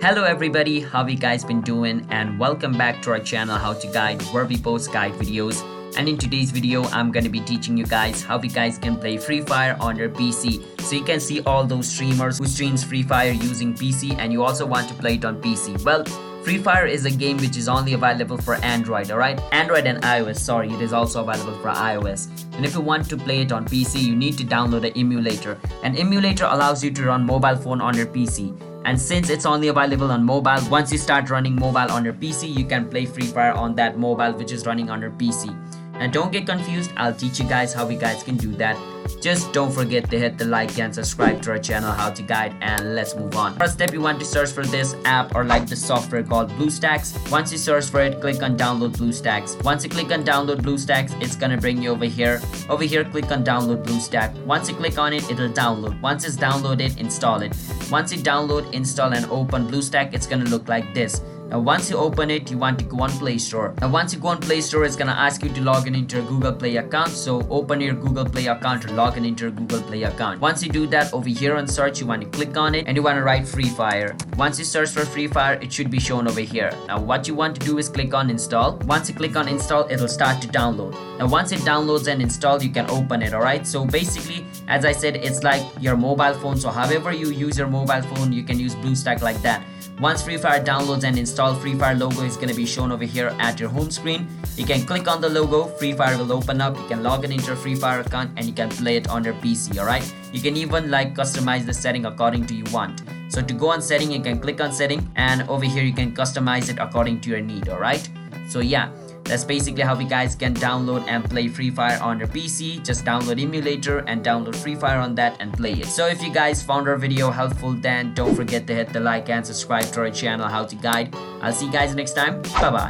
Hello everybody, how you guys been doing, and welcome back to our channel How to Guide, where we post guide videos. And in today's video I'm gonna be teaching you guys how you guys can play Free Fire on your PC. So you can see all those streamers who streams Free Fire using PC, and you also want to play it on PC. Well, Free Fire is a game which is only available for Android, alright? Android and iOS, sorry, it is also available for iOS. And if you want to play it on PC, you need to download an emulator. An emulator allows you to run mobile phone on your PC. And since it's only available on mobile, once you start running mobile on your PC, you can play Free Fire on that mobile which is running on your PC. And don't get confused, I'll teach you guys how you guys can do that. Just don't forget to hit the like and subscribe to our channel How to Guide, and let's move on. First step, you want to search for this app or like the software called BlueStacks. Once you search for it, click on download BlueStacks. Once you click on download BlueStacks, it's gonna bring you over here. Over here, click on download BlueStack. Once you click on it, it'll download. Once it's downloaded, install it. Once you download, install and open BlueStack, it's gonna look like this. Now once you open it, you want to go on Play Store. Now once you go on Play Store, it's gonna ask you to log in into your Google Play account. So open your Google Play account or log in into your Google Play account. Once you do that, over here on search, you want to click on it and you want to write Free Fire. Once you search for Free Fire, it should be shown over here. Now what you want to do is click on install. Once you click on install, it'll start to download. Now once it downloads and install, you can open it, alright? So basically, as I said, it's like your mobile phone. So however you use your mobile phone, you can use BlueStack like that. Once Free Fire downloads and install, Free Fire logo is going to be shown over here at your home screen. You can click on the logo, Free Fire will open up. You can log in into your Free Fire account and you can play it on your PC, alright? You can even like customize the setting according to you want. So to go on setting, you can click on setting, and over here you can customize it according to your need, alright? So yeah, that's basically how you guys can download and play Free Fire on your PC. Just download emulator and download Free Fire on that and play it. So if you guys found our video helpful, then don't forget to hit the like and subscribe to our channel How to Guide. I'll see you guys next time. Bye bye.